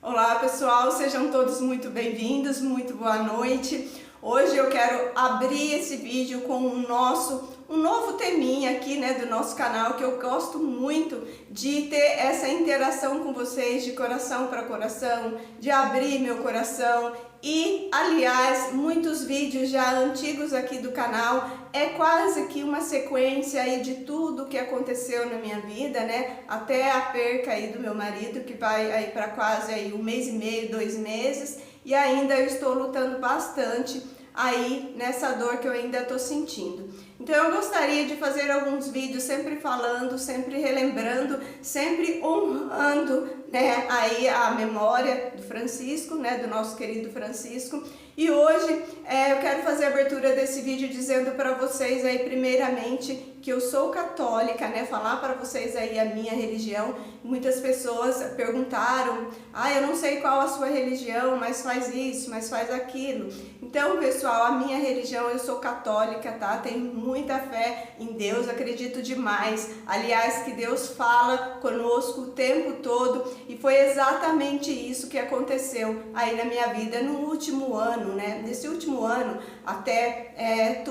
Olá pessoal, sejam todos muito bem-vindos, muito boa noite. Hoje eu quero abrir esse vídeo com um novo teminha aqui, né, do nosso canal, que eu gosto muito de ter essa interação com vocês de coração para coração, de abrir meu coração. E, aliás, muitos vídeos já antigos aqui do canal é quase que uma sequência aí de tudo que aconteceu na minha vida, né? Até a perca aí do meu marido, que vai aí para quase aí 1 mês e meio, 2 meses, e ainda eu estou lutando bastante aí nessa dor que eu ainda estou sentindo. Então eu gostaria de fazer alguns vídeos sempre falando, sempre relembrando, sempre honrando, né, aí a memória do Francisco, né, do nosso querido Francisco. E hoje eu quero fazer a abertura desse vídeo dizendo para vocês aí primeiramente que eu sou católica, né, falar para vocês aí a minha religião. Muitas pessoas perguntaram, eu não sei qual a sua religião, mas faz isso, mas faz aquilo. Então, pessoal, a minha religião, eu sou católica, tá? Tenho muita fé em Deus, acredito demais. Aliás, que Deus fala conosco o tempo todo, e foi exatamente isso que aconteceu aí na minha vida no último ano, né? Nesse último ano até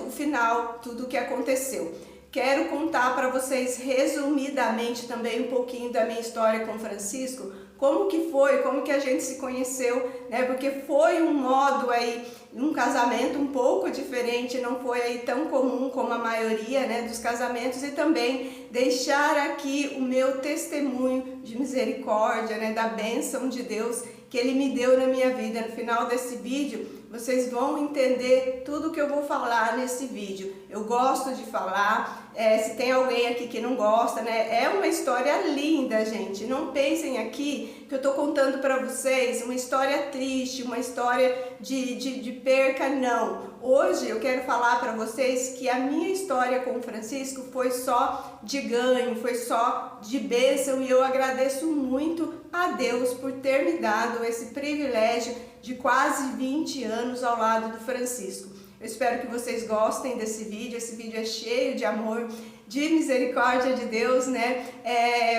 o final, tudo que aconteceu. Quero contar para vocês resumidamente também um pouquinho da minha história com Francisco, como que foi, como que a gente se conheceu, né? Porque foi um modo aí, um casamento um pouco diferente, não foi aí tão comum como a maioria, né, dos casamentos, e também deixar aqui o meu testemunho de misericórdia, né, da bênção de Deus que Ele me deu na minha vida. No final desse vídeo, vocês vão entender tudo que eu vou falar nesse vídeo. Eu gosto de falar, se tem alguém aqui que não gosta, né? É uma história linda, gente. Não pensem aqui que eu tô contando para vocês uma história triste, uma história de perca, não. Hoje eu quero falar para vocês que a minha história com o Francisco foi só de ganho, foi só de bênção, e eu agradeço muito a Deus por ter me dado esse privilégio de quase 20 anos ao lado do Francisco. Eu espero que vocês gostem desse vídeo. Esse vídeo é cheio de amor, de misericórdia de Deus, né?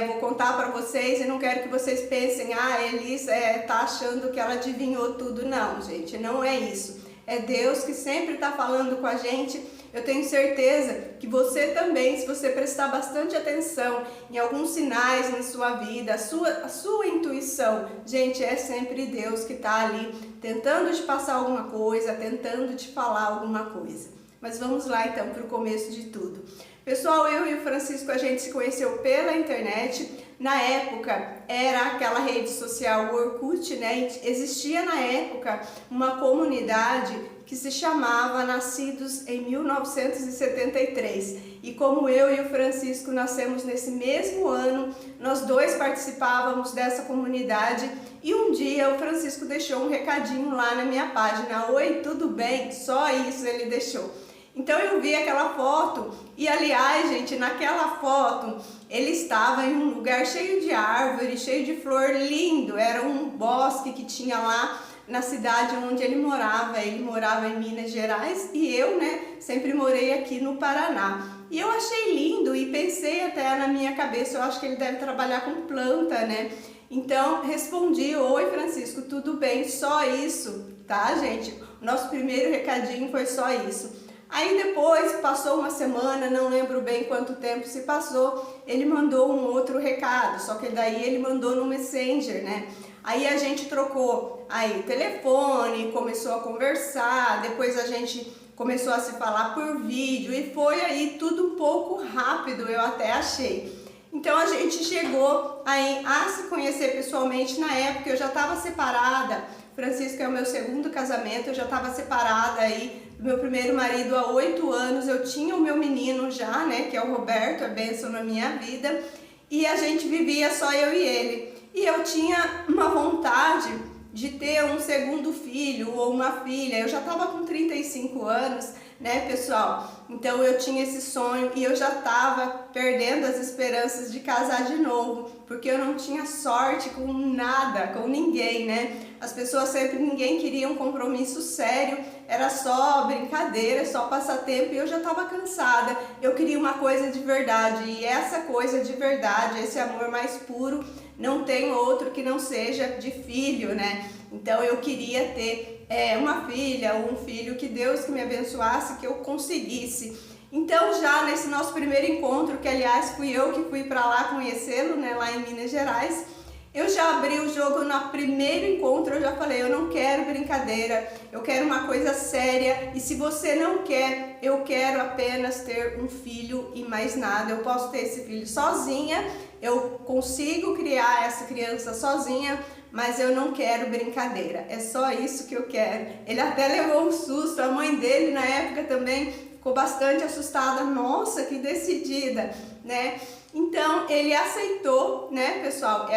Vou contar para vocês e não quero que vocês pensem, Elis tá achando que ela adivinhou tudo. Não, gente, não é isso. É Deus que sempre está falando com a gente. Eu tenho certeza que você também, se você prestar bastante atenção em alguns sinais na sua vida, a sua intuição, gente, é sempre Deus que está ali tentando te passar alguma coisa, tentando te falar alguma coisa. Mas vamos lá então para o começo de tudo. Pessoal, eu e o Francisco, a gente se conheceu pela internet. Na época era aquela rede social, o Orkut, né? Existia na época uma comunidade que se chamava Nascidos em 1973. E como eu e o Francisco nascemos nesse mesmo ano, nós dois participávamos dessa comunidade. E um dia o Francisco deixou um recadinho lá na minha página: "Oi, tudo bem?" Só isso ele deixou. Então eu vi aquela foto e, aliás, gente, naquela foto ele estava em um lugar cheio de árvore, cheio de flor, lindo. Era um bosque que tinha lá na cidade onde ele morava. Ele morava em Minas Gerais e eu, né, sempre morei aqui no Paraná. E eu achei lindo e pensei até na minha cabeça, eu acho que ele deve trabalhar com planta, né? Então respondi: "Oi, Francisco, tudo bem?" Só isso, tá, gente? O nosso primeiro recadinho foi só isso. Aí depois, passou uma semana, não lembro bem quanto tempo se passou, ele mandou um outro recado, só que daí ele mandou no Messenger, né? Aí a gente trocou aí telefone, começou a conversar, depois a gente começou a se falar por vídeo, e foi aí tudo um pouco rápido, eu até achei. Então a gente chegou aí a se conhecer pessoalmente. Na época eu já estava separada. Francisco é o meu segundo casamento, eu já estava separada aí do meu primeiro marido há 8 anos. Eu tinha o meu menino já, né, que é o Roberto, a bênção na minha vida, e a gente vivia só eu e ele. E eu tinha uma vontade de ter um segundo filho ou uma filha. Eu já estava com 35 anos, né, pessoal? Então eu tinha esse sonho e eu já estava perdendo as esperanças de casar de novo, porque eu não tinha sorte com nada, com ninguém, né? As pessoas sempre, ninguém queria um compromisso sério, era só brincadeira, só passatempo, e eu já estava cansada. Eu queria uma coisa de verdade, e essa coisa de verdade, esse amor mais puro, não tem outro que não seja de filho, né? Então eu queria ter uma filha ou um filho, que Deus que me abençoasse, que eu conseguisse. Então já nesse nosso primeiro encontro, que aliás fui eu que fui para lá conhecê-lo, né, lá em Minas Gerais, eu já abri o jogo no primeiro encontro, eu já falei, eu não quero brincadeira, eu quero uma coisa séria, e se você não quer, eu quero apenas ter um filho e mais nada. Eu posso ter esse filho sozinha, eu consigo criar essa criança sozinha, mas eu não quero brincadeira, é só isso que eu quero. Ele até levou um susto, a mãe dele na época também ficou bastante assustada, nossa, que decidida, né? Então ele aceitou, né, pessoal,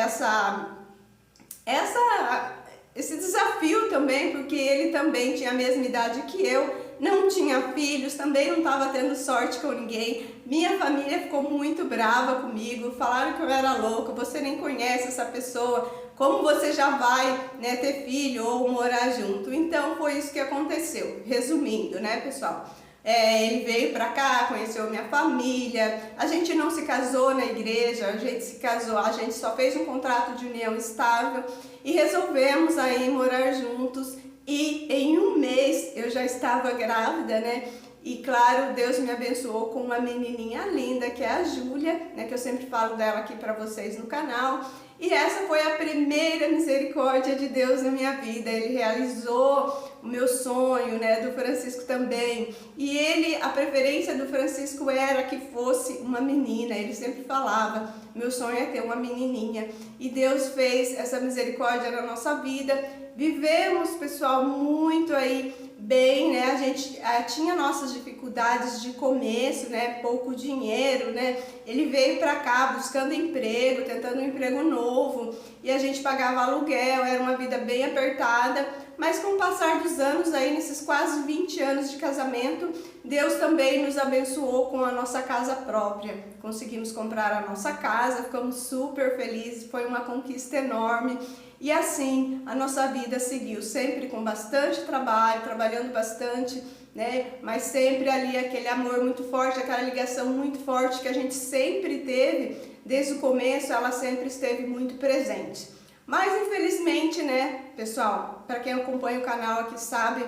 esse desafio também, porque ele também tinha a mesma idade que eu, não tinha filhos, também não estava tendo sorte com ninguém. Minha família ficou muito brava comigo, falaram que eu era louca, você nem conhece essa pessoa, como você já vai, né, ter filho ou morar junto? Então foi isso que aconteceu, resumindo, né, pessoal? Ele veio pra cá, conheceu minha família, a gente não se casou na igreja, a gente se casou, a gente só fez um contrato de união estável e resolvemos aí morar juntos, e em um mês eu já estava grávida, né? E claro, Deus me abençoou com uma menininha linda, que é a Júlia, né, que eu sempre falo dela aqui para vocês no canal. E essa foi a primeira misericórdia de Deus na minha vida. Ele realizou o meu sonho, né, do Francisco também. E a preferência do Francisco era que fosse uma menina. Ele sempre falava, meu sonho é ter uma menininha. E Deus fez essa misericórdia na nossa vida. Vivemos, pessoal, muito aí bem, né? A gente tinha nossas dificuldades de começo, né? Pouco dinheiro, né? Ele veio pra cá buscando emprego, tentando um emprego novo, e a gente pagava aluguel, era uma vida bem apertada, mas com o passar dos anos aí, nesses quase 20 anos de casamento, Deus também nos abençoou com a nossa casa própria. Conseguimos comprar a nossa casa, ficamos super felizes, foi uma conquista enorme. E assim a nossa vida seguiu, sempre com bastante trabalho, trabalhando bastante, né? Mas sempre ali aquele amor muito forte, aquela ligação muito forte que a gente sempre teve, desde o começo ela sempre esteve muito presente. Mas infelizmente, né, pessoal, para quem acompanha o canal aqui sabe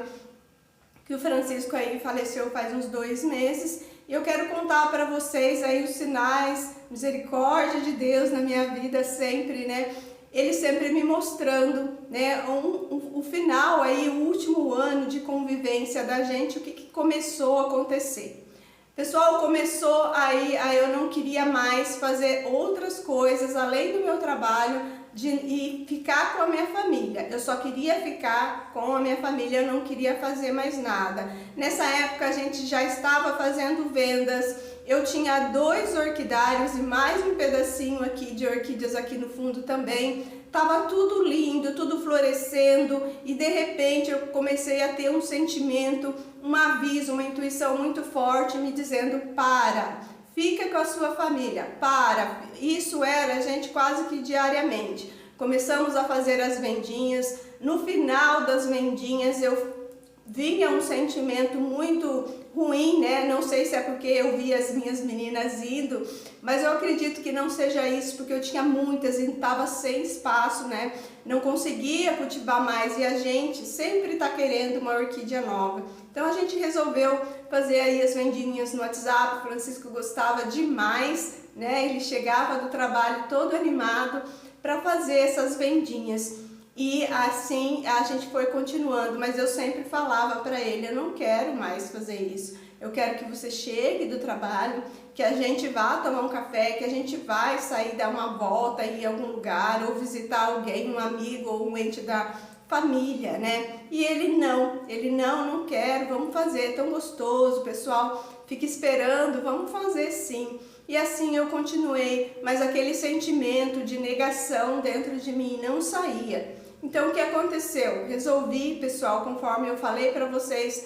que o Francisco aí faleceu faz uns 2 meses. E eu quero contar para vocês aí os sinais, misericórdia de Deus na minha vida sempre, né? Ele sempre me mostrando, né, o final aí, o último ano de convivência da gente, o que começou a acontecer. Pessoal, começou aí, eu não queria mais fazer outras coisas além do meu trabalho e ficar com a minha família. Eu só queria ficar com a minha família, eu não queria fazer mais nada. Nessa época a gente já estava fazendo vendas. Eu tinha 2 orquidários e mais um pedacinho aqui de orquídeas aqui no fundo também. Tava tudo lindo, tudo florescendo, e de repente eu comecei a ter um sentimento, um aviso, uma intuição muito forte me dizendo: para, fica com a sua família, para. Isso era, a gente, quase que diariamente. Começamos a fazer as vendinhas. No final das vendinhas eu vinha um sentimento muito ruim, né? Não sei se é porque eu vi as minhas meninas indo, mas eu acredito que não seja isso, porque eu tinha muitas e estava sem espaço, né? Não conseguia cultivar mais, e a gente sempre está querendo uma orquídea nova. Então a gente resolveu fazer aí as vendinhas no WhatsApp. O Francisco gostava demais, né? Ele chegava do trabalho todo animado para fazer essas vendinhas. E assim a gente foi continuando, mas eu sempre falava para ele: eu não quero mais fazer isso. Eu quero que você chegue do trabalho, que a gente vá tomar um café, que a gente vai sair, dar uma volta em algum lugar, ou visitar alguém, um amigo ou um ente da família, né? E ele não quero, vamos fazer, é tão gostoso, pessoal, fica esperando, vamos fazer sim. E assim eu continuei, mas aquele sentimento de negação dentro de mim não saía. Então o que aconteceu? Resolvi, pessoal, conforme eu falei para vocês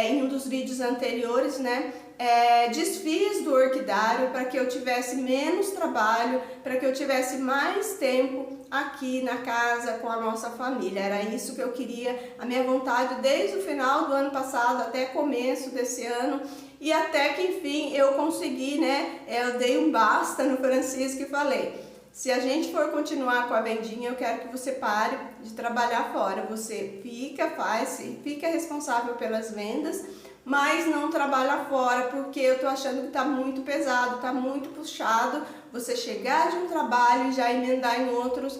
em um dos vídeos anteriores, né? Desfiz do orquidário para que eu tivesse menos trabalho, para que eu tivesse mais tempo aqui na casa com a nossa família. Era isso que eu queria, a minha vontade desde o final do ano passado até começo desse ano. E até que enfim eu consegui, né? Eu dei um basta no Francisco e falei: Se a gente for continuar com a vendinha, eu quero que você pare de trabalhar fora. Você fica responsável pelas vendas, mas não trabalha fora, porque eu tô achando que tá muito pesado, tá muito puxado você chegar de um trabalho e já emendar em outros,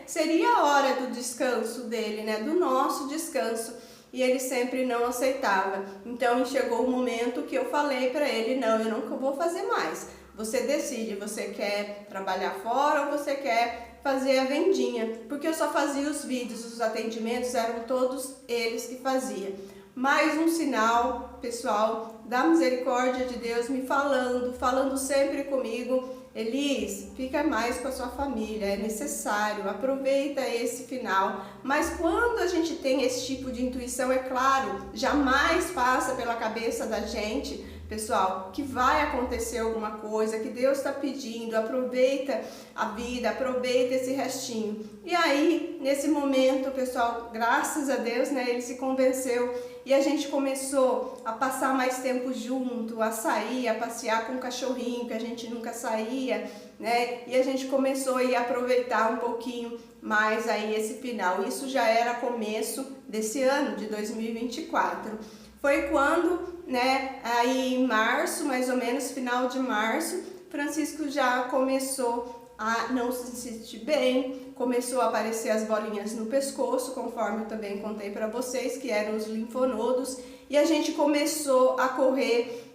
seria a hora do descanso dele, né? Do nosso descanso. E ele sempre não aceitava. Então chegou o momento que eu falei para ele, não, eu nunca vou fazer mais. Você decide, você quer trabalhar fora ou você quer fazer a vendinha? Porque eu só fazia os vídeos, os atendimentos eram todos eles que faziam. Mais um sinal, pessoal, da misericórdia de Deus me falando sempre comigo: Elis, fica mais com a sua família, é necessário, aproveita esse final. Mas quando a gente tem esse tipo de intuição, é claro, jamais passa pela cabeça da gente, pessoal, que vai acontecer alguma coisa, que Deus está pedindo, aproveita a vida, aproveita esse restinho. E aí, nesse momento, pessoal, graças a Deus, né, ele se convenceu e a gente começou a passar mais tempo junto, a sair, a passear com o cachorrinho, que a gente nunca saía, né, e a gente começou a aproveitar um pouquinho mais aí esse final. Isso já era começo desse ano, de 2024. Foi quando, né, aí em março, mais ou menos, final de março, Francisco já começou a não se sentir bem, começou a aparecer as bolinhas no pescoço, conforme eu também contei para vocês, que eram os linfonodos, e a gente começou a correr,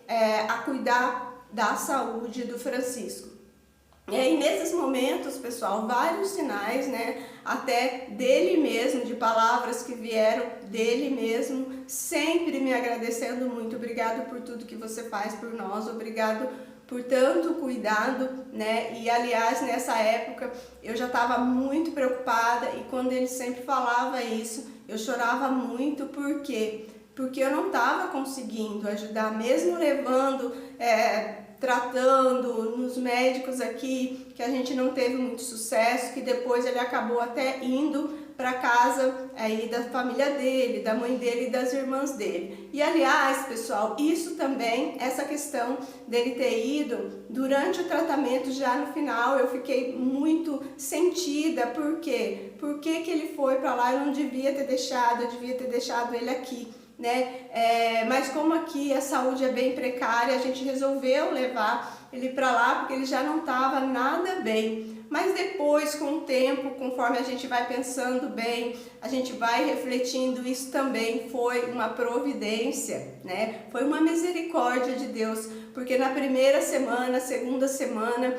a cuidar da saúde do Francisco. E aí, nesses momentos, pessoal, vários sinais, né, até dele mesmo, de palavras que vieram dele mesmo, sempre me agradecendo muito. Obrigado por tudo que você faz por nós, obrigado por tanto cuidado, né, e aliás, nessa época, eu já estava muito preocupada e quando ele sempre falava isso, eu chorava muito. Por quê? Porque eu não estava conseguindo ajudar, mesmo levando, tratando nos médicos aqui, que a gente não teve muito sucesso, que depois ele acabou até indo para casa aí da família dele, da mãe dele e das irmãs dele. E aliás, pessoal, isso também, essa questão dele ter ido, durante o tratamento, já no final, eu fiquei muito sentida. Por quê? Por que que ele foi para lá? Eu não devia ter deixado, eu devia ter deixado ele aqui, né? Mas como aqui a saúde é bem precária, a gente resolveu levar ele para lá porque ele já não estava nada bem. Mas depois, com o tempo, conforme a gente vai pensando bem, a gente vai refletindo, isso também foi uma providência, né? Foi uma misericórdia de Deus, porque na primeira semana, segunda semana,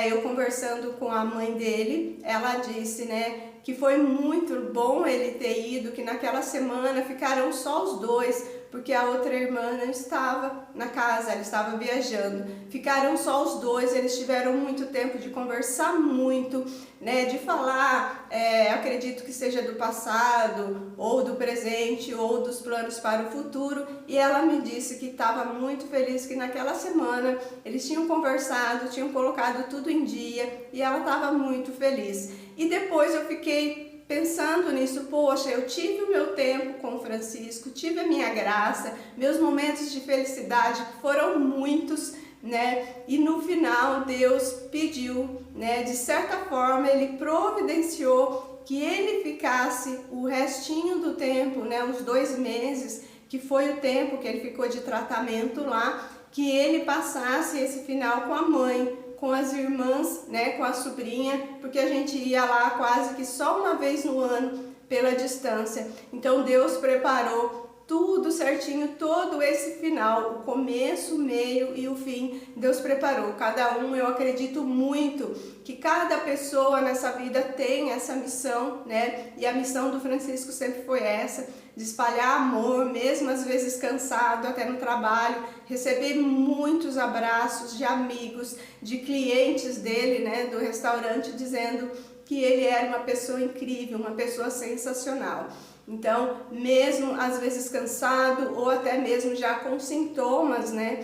eu conversando com a mãe dele, ela disse, né, que foi muito bom ele ter ido, que naquela semana ficaram só os dois, porque a outra irmã não estava na casa, ela estava viajando. Ficaram só os dois, eles tiveram muito tempo de conversar muito, né, de falar, acredito que seja do passado, ou do presente, ou dos planos para o futuro. E ela me disse que estava muito feliz, que naquela semana eles tinham conversado, tinham colocado tudo em dia, e ela estava muito feliz. E depois eu fiquei pensando nisso, poxa, eu tive o meu tempo com o Francisco, tive a minha graça, meus momentos de felicidade foram muitos, né? E no final Deus pediu, né? De certa forma ele providenciou que ele ficasse o restinho do tempo, né? Uns 2 meses, que foi o tempo que ele ficou de tratamento lá, que ele passasse esse final com a mãe, com as irmãs, né, com a sobrinha, porque a gente ia lá quase que só uma vez no ano pela distância. Então Deus preparou tudo certinho, todo esse final, o começo, o meio e o fim, Deus preparou. Cada um, eu acredito muito que cada pessoa nessa vida tem essa missão, né? E a missão do Francisco sempre foi essa, de espalhar amor, mesmo às vezes cansado, até no trabalho, receber muitos abraços de amigos, de clientes dele, né, do restaurante, dizendo que ele era uma pessoa incrível, uma pessoa sensacional. Então, mesmo às vezes cansado ou até mesmo já com sintomas, né,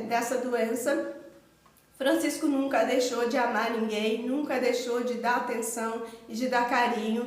dessa doença, Francisco nunca deixou de amar ninguém, nunca deixou de dar atenção e de dar carinho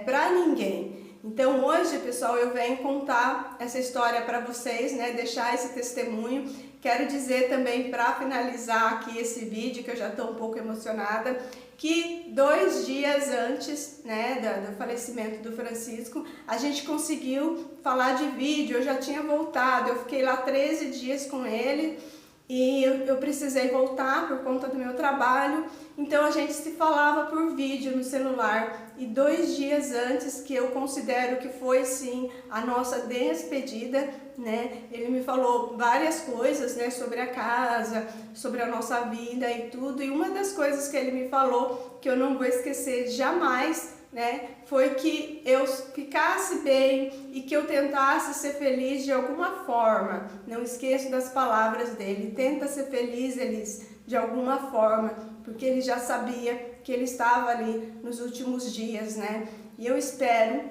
para ninguém. Então hoje, pessoal, eu venho contar essa história para vocês, né, deixar esse testemunho, Quero dizer também, para finalizar aqui esse vídeo, que eu já estou um pouco emocionada, que 2 dias antes, né, do falecimento do Francisco, a gente conseguiu falar de vídeo. Eu já tinha voltado, eu fiquei lá 13 dias com ele, e eu precisei voltar por conta do meu trabalho, então a gente se falava por vídeo no celular. E 2 dias antes, que eu considero que foi sim a nossa despedida, né, ele me falou várias coisas, né, sobre a casa, sobre a nossa vida e tudo, e uma das coisas que ele me falou, que eu não vou esquecer jamais, né, foi que eu ficasse bem e que eu tentasse ser feliz de alguma forma. Não esqueço das palavras dele: tenta ser feliz, Elis, de alguma forma, porque ele já sabia que ele estava ali nos últimos dias, né? E eu espero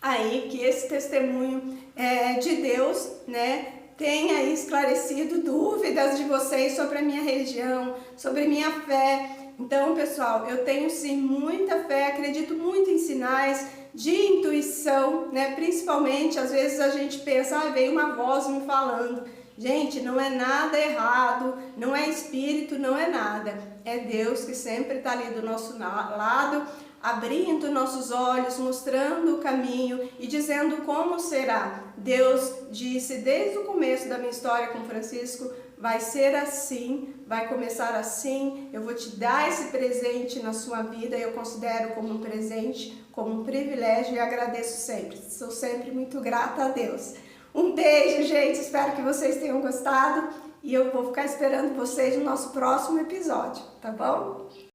aí que esse testemunho de Deus, né, tenha esclarecido dúvidas de vocês sobre a minha religião, sobre minha fé. Então, pessoal, eu tenho sim muita fé, acredito muito em sinais de intuição, né? Principalmente, às vezes a gente pensa, veio uma voz me falando. Gente, não é nada errado, não é espírito, não é nada. É Deus que sempre está ali do nosso lado, abrindo nossos olhos, mostrando o caminho e dizendo como será. Deus disse desde o começo da minha história com Francisco: vai ser assim, vai começar assim, eu vou te dar esse presente na sua vida. Eu considero como um presente, como um privilégio, e agradeço sempre. Sou sempre muito grata a Deus. Um beijo, gente, espero que vocês tenham gostado, e eu vou ficar esperando vocês no nosso próximo episódio, tá bom?